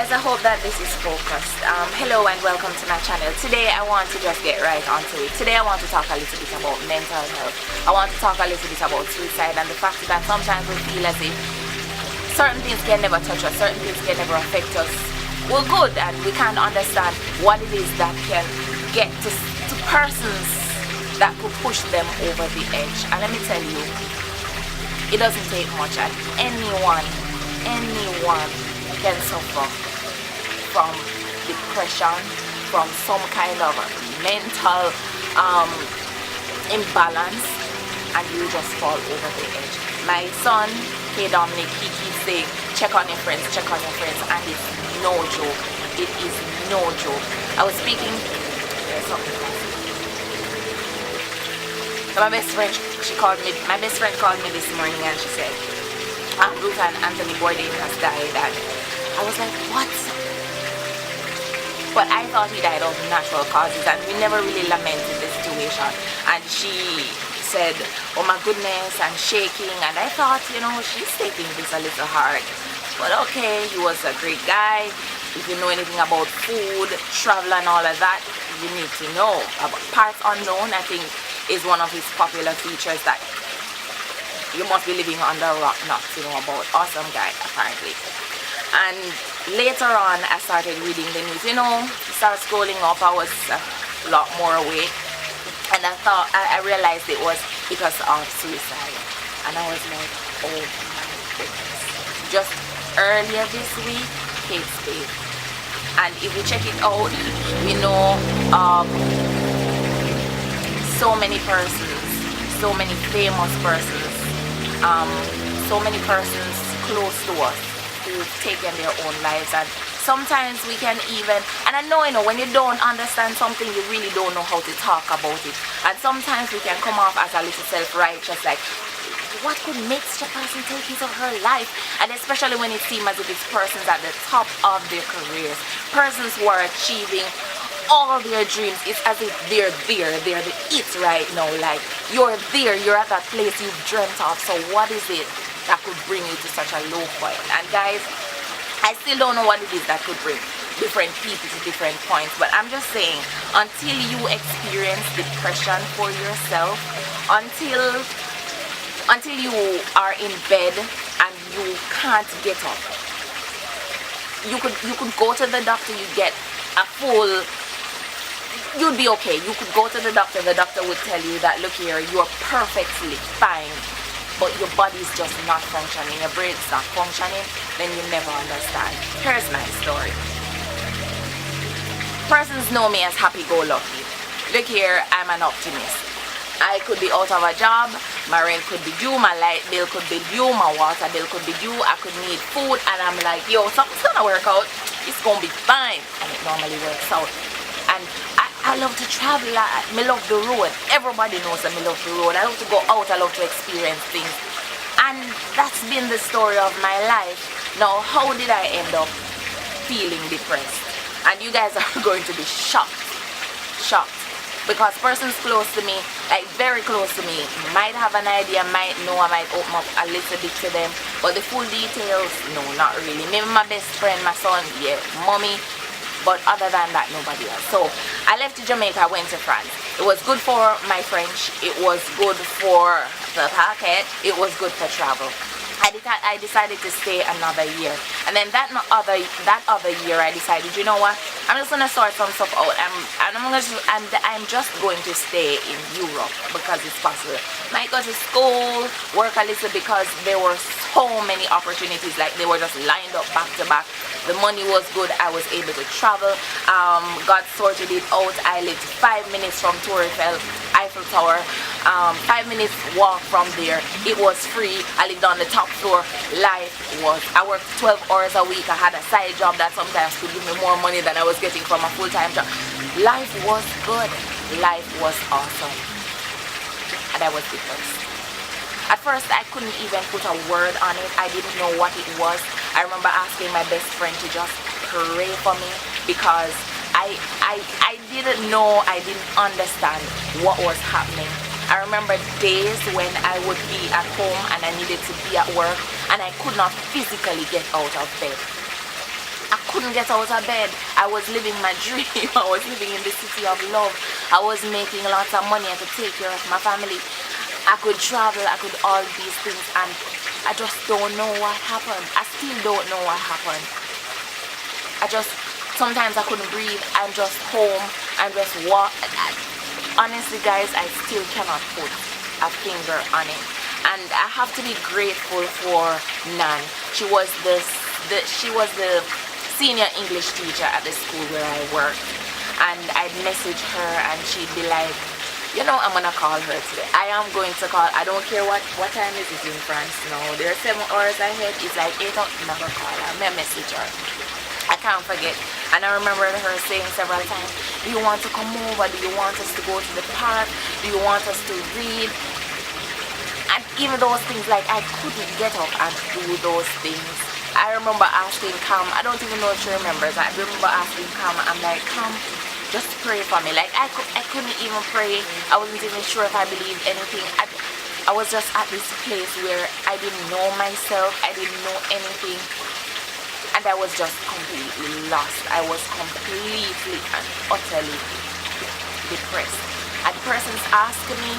guys, I hope that this is focused. Hello and welcome to my channel. Today I want to just get right onto it. Today I want to talk a little bit about mental health. I want to talk a little bit about suicide and the fact that sometimes we feel as if certain things can never touch us, certain things can never affect us. We're good and we can't understand what it is that can get to persons that could push them over the edge. And let me tell you, it doesn't take much, and anyone can suffer from depression, from some kind of mental imbalance, and you just fall over the edge. My son, K. Dominic, he keeps saying, check on your friends, and it's no joke. It is no joke. I was speaking, there's something else. My best friend called me this morning and she said, Ruth and Anthony Bourdain has died, and I was like, what? But I thought he died of natural causes, and we never really lamented the situation. And she said, oh my goodness, I'm shaking, and I thought, she's taking this a little hard. But okay, he was a great guy. If you know anything about food, travel and all of that, you need to know. Parts Unknown, I think, is one of his popular features that you must be living under a rock not to know about. Awesome guy, apparently. And later on, I started reading the news. Start scrolling up, I was a lot more awake. And I realized it was because of suicide. And I was like, oh my goodness. Just earlier this week, Kate Spade. And if you check it out, we know so many persons, so many famous persons, so many persons close to us who've taken their own lives. And sometimes we can even, and I know, when you don't understand something, you really don't know how to talk about it. And sometimes we can come off as a little self-righteous, like, what could make such a person take his or her life? And especially when it seems as if it's persons at the top of their careers, persons who are achieving all their dreams. It's as if they're the it right now. Like, you're there, you're at that place you've dreamt of. So what is it that could bring you to such a low point? And guys, I still don't know what it is that could bring different people to different points, but I'm just saying, until you experience depression for yourself, until you are in bed and you can't get up, you could go to the doctor, you get a full, you'd be okay. You could go to the doctor would tell you that, look here, you're perfectly fine, but your body's just not functioning, your brain's not functioning. Then you never understand. Here's my story. Persons know me as happy-go-lucky. Look here, I'm an optimist. I could be out of a job, my rent could be due, my light bill could be due, my water bill could be due, I could need food, and I'm like, yo, something's gonna work out, it's gonna be fine. And it normally works out. And I love to travel, I love the road. Everybody knows that I love the road. I love to go out, I love to experience things. And that's been the story of my life. Now, how did I end up feeling depressed? And you guys are going to be shocked. Because persons close to me, like very close to me, might have an idea, might know, I might open up a little bit to them. But the full details, no, not really. Maybe my best friend, my son, yeah, mommy. But other than that, nobody else. So I left Jamaica, went to France. It was good for my French, it was good for the pocket, it was good for travel. I decided to stay another year, and then that other year I decided, you know what, I'm just gonna sort some stuff out. I'm just going to stay in Europe because it's possible. Might go to school, work a little, because there were so many opportunities, like they were just lined up back to back. The money was good, I was able to travel. God sorted it out. I lived 5 minutes from Eiffel Tower, 5 minutes walk from there. It was free. I lived on the top floor. I worked 12 hours a week. I had a side job that sometimes could give me more money than I was getting from a full-time job. Life was good. Life was awesome. And I was depressed. At first, I couldn't even put a word on it. I didn't know what it was. I remember asking my best friend to just pray for me, because I didn't know, I didn't understand what was happening. I remember days when I would be at home and I needed to be at work and I could not physically get out of bed. I couldn't get out of bed. I was living my dream. I was living in the city of love. I was making lots of money. I could take care of my family. I could travel. I could all these things. And I just don't know what happened. I still don't know what happened. Sometimes I couldn't breathe. I'm just home. I'm just walk. Honestly, guys, I still cannot put a finger on it. And I have to be grateful for Nan. She was the senior English teacher at the school where I worked. And I'd message her and she'd be like, you know, I'm gonna call her today. I am going to call. I don't care what time is it in France now. They're 7 hours ahead. It's like 8 o'clock. I'm not gonna call her. I'm gonna message her. I can't forget. And I remember her saying several times, do you want to come over? Do you want us to go to the park? Do you want us to read? And even those things, like, I couldn't get up and do those things. I remember asking Cam, I don't even know if she remembers. I remember asking Cam, I'm like, Cam, just pray for me. Like, I couldn't even pray. I wasn't even sure if I believed anything. I was just at this place where I didn't know myself. I didn't know anything. And I was just completely lost. I was completely and utterly depressed. And the person's asking me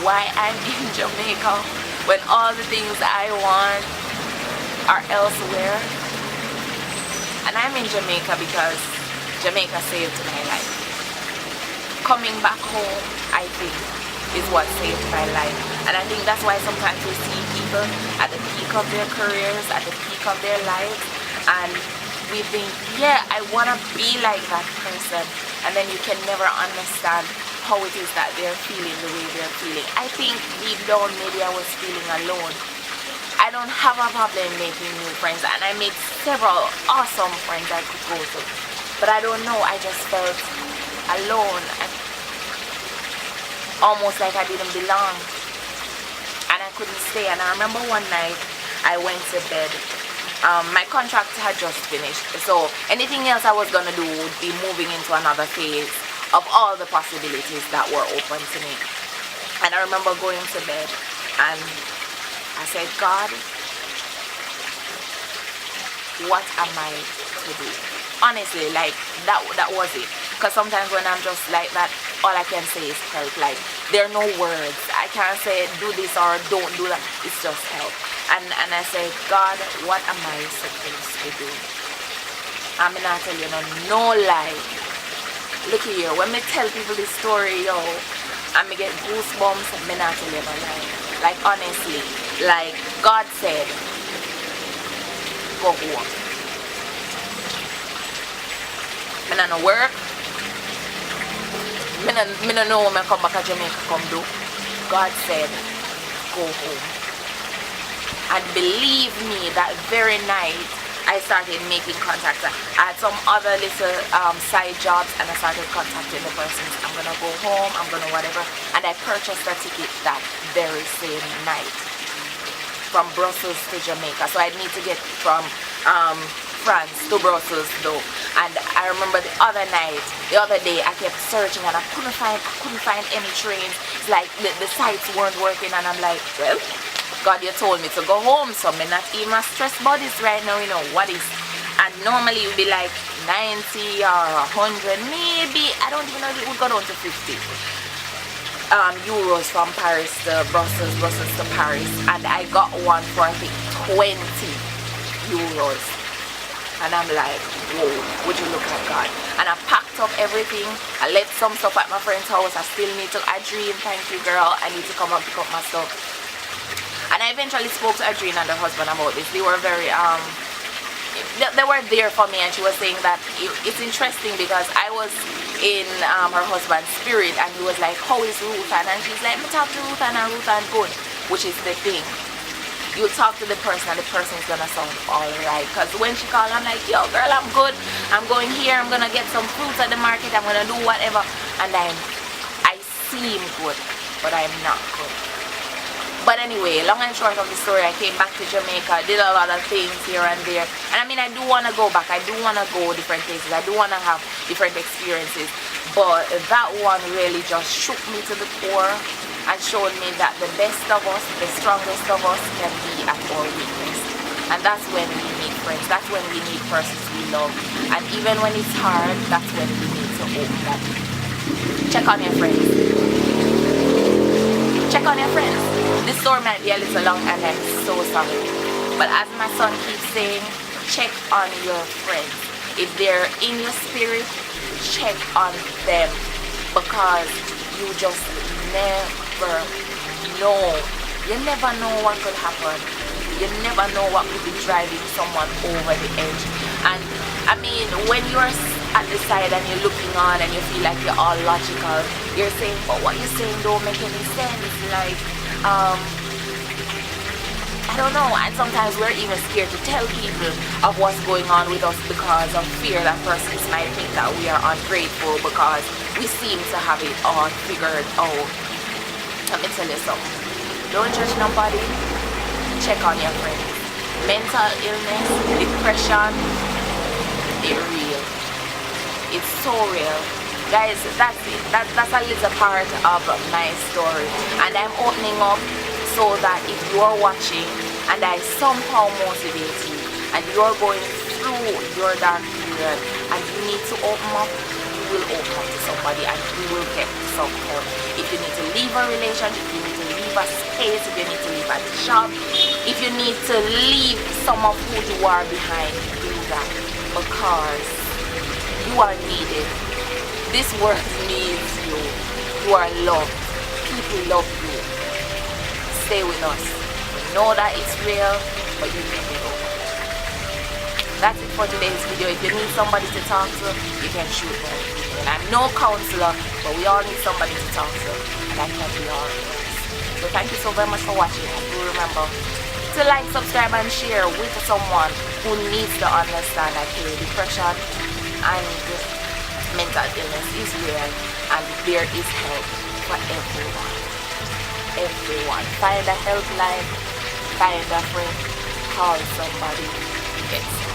why I'm in Jamaica when all the things I want are elsewhere. And I'm in Jamaica because Jamaica saved my life. Coming back home, I think, is what saved my life. And I think that's why sometimes we see people at the peak of their careers, at the peak of their lives, and we think, yeah, I want to be like that person. And then you can never understand how it is that they're feeling the way they're feeling. I think deep down maybe I was feeling alone. I don't have a problem making new friends, and I made several awesome friends I could go to. But I don't know, I just felt alone, and almost like I didn't belong. And I couldn't stay. And I remember one night I went to bed. My contract had just finished, so anything else I was gonna do would be moving into another phase of all the possibilities that were open to me. And I remember going to bed and I said, God, what am I to do? Honestly, like, that was it. Because sometimes when I'm just like that, all I can say is help. Like, there are no words. I can't say do this or don't do that. It's just help. And I said, God, what am I supposed to do? I'm not telling you no lie. Look here, when me tell people this story, yo, and me get goosebumps, me not tell you no lie. Like, honestly, like, God said, go home. Me not no work. Me no know when I come back to Jamaica come do. God said, go home. And believe me, that very night I started making contacts. I had some other little side jobs, and I started contacting the persons. I'm gonna go home, I'm gonna whatever. And I purchased a ticket that very same night from Brussels to Jamaica. So I'd need to get from France to Brussels though. And I remember the other day I kept searching and I couldn't find any trains. It's like the sites weren't working, and I'm like, well, God, you told me to go home, so I'm not even stress about this right now, you know, what is. And normally it would be like 90 or 100, maybe, I don't even know if it would go down to 50 euros from Paris to Brussels, Brussels to Paris. And I got one for I think 20 euros. And I'm like, whoa, would you look at God? And I packed up everything. I left some stuff at my friend's house. I dream, thank you girl, I need to come and pick up my stuff. And I eventually spoke to Adrienne and her husband about this. They were very, they were there for me, and she was saying that it's interesting because I was in her husband's spirit, and he was like, how is Ruth? And she's like, me talk to Ruth and good, which is the thing. You talk to the person and the person is gonna sound alright. Because when she called, I'm like, yo girl, I'm good. I'm going here, I'm gonna get some fruits at the market, I'm gonna do whatever. And I seem good, but I'm not good. But anyway, long and short of the story, I came back to Jamaica, did a lot of things here and there. And I mean, I do want to go back. I do want to go different places. I do want to have different experiences. But that one really just shook me to the core and showed me that the best of us, the strongest of us can be at our weakness. And that's when we need friends. That's when we need persons we love. And even when it's hard, that's when we need to open that. Check on your friends. Check on your friends. This story might be a little long and I'm so sorry. But as my son keeps saying, check on your friends. If they're in your spirit, check on them. Because you just never know. You never know what could happen. You never know what could be driving someone over the edge. And I mean, when you're at the side and you're looking on and you feel like you're all logical, you're saying, but what you're saying don't make any sense. Like, I don't know. And sometimes we're even scared to tell people of what's going on with us because of fear that persons might think that we are ungrateful because we seem to have it all figured out. Let me tell you something. Don't judge nobody. Check on your friends. Mental illness, depression, it's real. It's so real. Guys, that's it. That's a little part of my story. And I'm opening up so that if you're watching and I somehow motivate you and you're going through your dark period and you need to open up, you will open up to somebody and you will get some help. If you need to leave a relationship, if you need to leave a space, if you need to leave a job, if you need to leave some of who you are behind, do that because you are needed. This world needs you. You are loved. People love you. Stay with us. Know that it's real, but you can get over it. That's it for today's video. If you need somebody to talk to, you can shoot me. And I'm no counselor, but we all need somebody to talk to, and that can be all of us. So thank you so very much for watching. And do remember to like, subscribe, and share with someone who needs to understand that depression and mental illness is real, and there is help for everyone. Everyone. Find a helpline, find a friend, call somebody, get some.